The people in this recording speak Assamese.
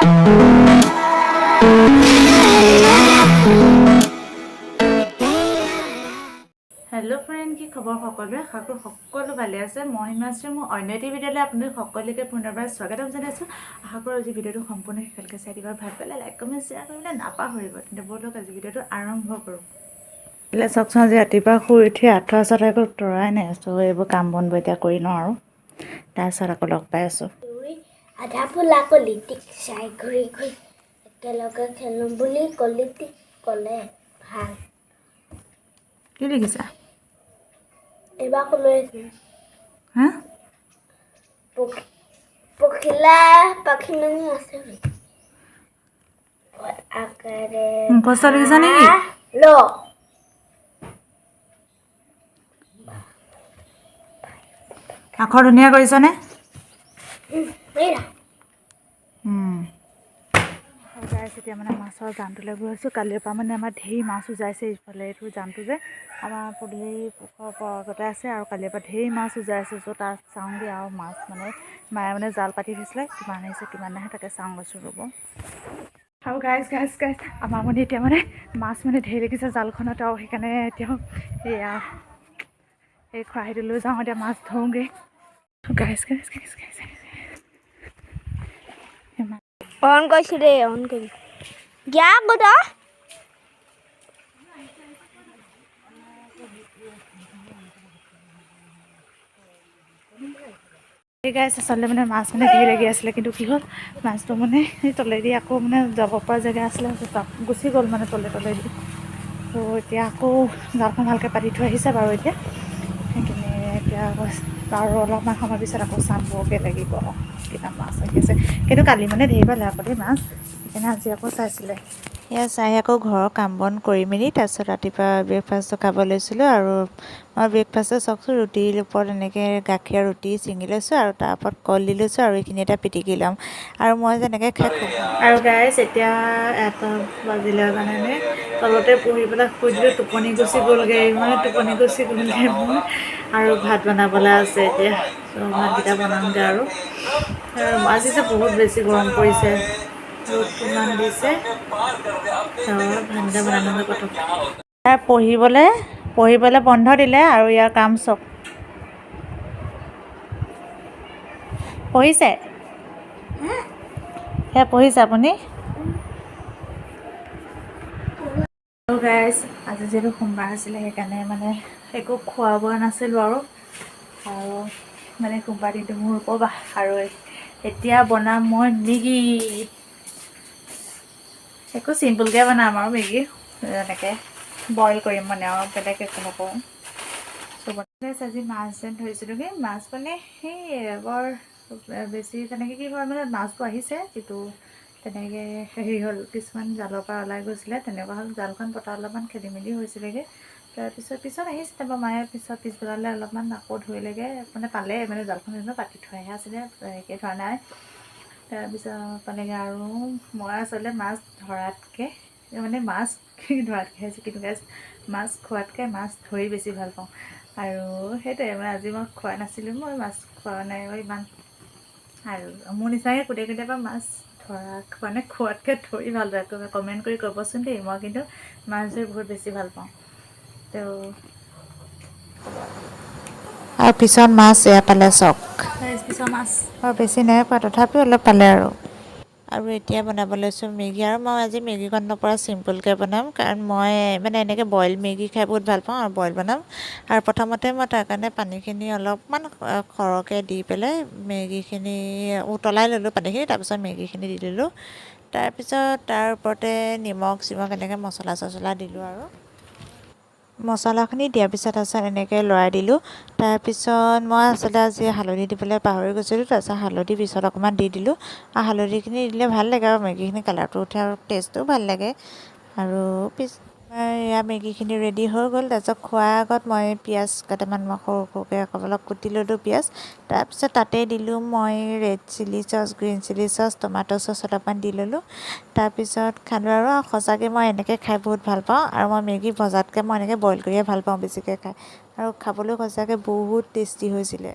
हेलो फ्रेंड की खबर सकलोरे आशा करो सकलो भाले आछे মই হিমাশ্ৰী মোৰ অন্য এটি ভিডিঅ'লৈ আপোনালোক সকলোকে পুনৰবাৰ স্বাগতম জনাইছো আশা কৰো আজি ভিডিঅ'টো সম্পূৰ্ণ শেষলৈকে চাই দিবা ভাল পালে লাইক কমেন্ট শ্বেয়াৰ কৰিবলৈ নাপাহৰিব তেন্তে বলক আজি ভিডিঅ'টো আৰম্ভ কৰো এলে চাওকচোন আজি ৰাতিপুৱা শুই উঠি আঠুৱা চাঠুৱা একো তৰাই নাই চ' এইবোৰ কাম বন এতিয়া কৰি লওঁ আৰু তাৰপিছত আকৌ লগ পাই আছো আধা ফুলা কলিটিক চাই ঘূৰি ঘূৰি একেলগে খেলো বুলি কলিটিক ক'লে ভাল কি লিখিছা এবাৰ ক'লৈ হা পখিলা পাখিমণি আছে আকাৰে মুখস্থ লিখিছা নেকি ল আখৰ ধুনীয়া কৰিছানে মেৰা গাইছ এতিয়া মানে মাছৰ জানটোলৈ গৈ আছোঁ কালিৰ পৰা মানে আমাৰ ঢেৰ মাছ উজাইছে ইফালে এইটো জানটো যে আমাৰ পদূলি পুখুৰৰ পৰতে আছে আৰু কালিৰ পৰা ঢেৰ মাছ উজাই আছে চ' তাত চাওঁগৈ আৰু মাছ মানে মায়ে মানে জাল পাতি থৈছিলে কিমান আহিছে কিমান নাহে তাকে চাওঁ গৈছোঁ ৰ'ব আৰু গাইছ আমাৰ মানে এতিয়া মানে মাছ মানে ঢেৰ লাগিছে জালখনত আৰু সেইকাৰণে এতিয়া এয়া এই খৰাহিটো লৈ যাওঁ এতিয়া মাছ ধৰোঁগৈ গাইছ অন কৰিছোঁ দেই অন কৰি গিয়া গোট এই গাইছ আচলতে মানে মাছ মানে ঢেৰ লাগি আছিলে কিন্তু কি হ'ল মাছটো মানে সেই তলেদি আকৌ মানে যাব পৰা জেগা আছিলে গুচি গ'ল মানে তলেদি ত' এতিয়া আকৌ জালখন ভালকৈ পাতি থৈ আহিছে বাৰু এতিয়া সেইখিনি এতিয়া আৰু অলপমান সময় পিছত আকৌ চাবগৈ লাগিব কিমান মাছ আহিছে কিন্তু কালি মানে ঢেৰ পালে আকৌ দেই মাছ সেইকাৰণে আজি আকৌ চাইছিলে এয়া চাই আকৌ ঘৰৰ কাম বন কৰি মেলি তাৰপিছত ৰাতিপুৱা ব্ৰেকফাষ্টটো খাব লৈছিলোঁ আৰু মই ব্ৰেকফাষ্টত চাওকচোন ৰুটিৰ ওপৰত এনেকৈ গাখীৰ ৰুটি ছিঙি লৈছোঁ আৰু তাৰ ওপৰত কল দি লৈছোঁ আৰু এইখিনি এটা পিটিকি ল'ম আৰু মই যেনেকৈ খাই আৰু গাইছ এতিয়া 1 বাজিলে জানেনে তলতে পঢ়ি পেলাই শুই দিলোঁ টোপনি গুচি গ'লগৈ ইমান টোপনি গুচি গ'লগৈ মোৰ আৰু ভাত বনাবলৈ আছে এতিয়া চ' ভাতকেইটা বনাওঁগৈ আৰু আজি যে বহুত বেছি গৰম পৰিছে ৰ'দ কিমান দিছে ভাতকেইটা বনাওঁগৈ পটককৈ তাৰ পঢ়িবলৈ বন্ধ দিলে আৰু ইয়াৰ কাম চব পঢ়িছে সেয়া পঢ়িছে আপুনি গাইছ আজি যিহেতু সোমবাৰ আছিলে সেইকাৰণে মানে একো খোৱা বোৱা নাছিলোঁ আৰু মানে সোমবাৰ দিনটো মোৰ উপবাস আৰু এতিয়া বনাম মই মেগী একো চিম্পুলকৈ বনাম আৰু মেগী এনেকৈ বইল কৰিম মানে আৰু বেলেগ একো নকৰোঁ চ' আজি মাছ যেন ধৰিছিলোঁগৈ মাছ মানে সেই বৰ বেছি তেনেকৈ কি হয় মানে মাছবোৰ আহিছে কিন্তু তেনেকৈ হেৰি হ'ল কিছুমান জালৰ পৰা ওলাই গৈছিলে তেনেকুৱা হ'ল জালখন পতা অলপমান খেলি মেলি হৈছিলেগৈ পিছত আহিছে তাৰপৰা মায়ে পিছবেলালৈ অলপমান আকৌ ধৰিলেগৈ মানে পালে মানে জালখন পাতি থোৱাহে আছিলে একে ধৰা নাই তাৰপিছত পালেগৈ আৰু মই আচলতে মাছ ধৰাতকৈ মানে মাছ ধৰাতকৈ হৈছে কিন্তু গাইছ মাছ খোৱাতকৈ মাছ ধৰি বেছি ভাল পাওঁ আৰু সেইটোৱে মানে আজি মই খোৱা নাছিলোঁ মই মাছ খোৱা নাই ইমান আৰু মোৰ নিচিনাকৈ কেতিয়াবা মাছ ধৰা মানে খোৱাতকৈ ধৰি ভাল পায় কমেণ্ট কৰি ক'বচোন দেই মই কিন্তু মাছ ধৰি বহুত বেছি ভাল পাওঁ তো আৰু পিছত মাছ এয়া পালে চক পিছত মাছ আৰু বেছি নাই পোৱা তথাপিও অলপ পালে আৰু এতিয়া বনাব লৈছোঁ মেগী আৰু মই আজি মেগীকণৰ পৰা চিম্পুলকৈ বনাম কাৰণ মই মানে এনেকৈ বইল মেগী খাই বহুত ভাল পাওঁ আৰু বইল বনাম আৰু প্ৰথমতে মই তাৰ কাৰণে পানীখিনি অলপমান সৰহকৈ দি পেলাই মেগীখিনি উতলাই ল'লোঁ পানীখিনি তাৰপিছত মেগীখিনি দি দিলোঁ তাৰপিছত তাৰ ওপৰতে নিমখ এনেকৈ মছলা চছলা দিলোঁ আৰু মছলাখিনি দিয়াৰ পিছত তাৰপিছত এনেকৈ লৰাই দিলোঁ তাৰপিছত মই আচলতে আজি হালধি দিবলৈ পাহৰি গৈছিলোঁ তাৰপিছত হালধি পিছত অকণমান দি দিলোঁ আৰু হালধিখিনি দিলে ভাল লাগে আৰু মেগীখিনি কালাৰটো উঠে আৰু টেষ্টো ভাল লাগে আৰু এয়া মেগীখিনি ৰেডি হৈ গ'ল তাৰপিছত খোৱাৰ আগত মই পিঁয়াজ কেইটামান মই সৰু সৰুকৈ অলপ কুটি ল'লোঁ পিঁয়াজ তাৰপিছত তাতে দিলোঁ মই red chilli sauce green chilli sauce tomato' sauce অলপমান দি ল'লোঁ তাৰপিছত খালোঁ আৰু সঁচাকৈ মই এনেকৈ খাই বহুত ভাল পাওঁ আৰু মই মেগী ভজাতকৈ মই এনেকৈ বইল কৰিয়ে ভাল পাওঁ বেছিকৈ খাই আৰু খাবলৈ সঁচাকৈ বহুত টেষ্টি হৈছিলে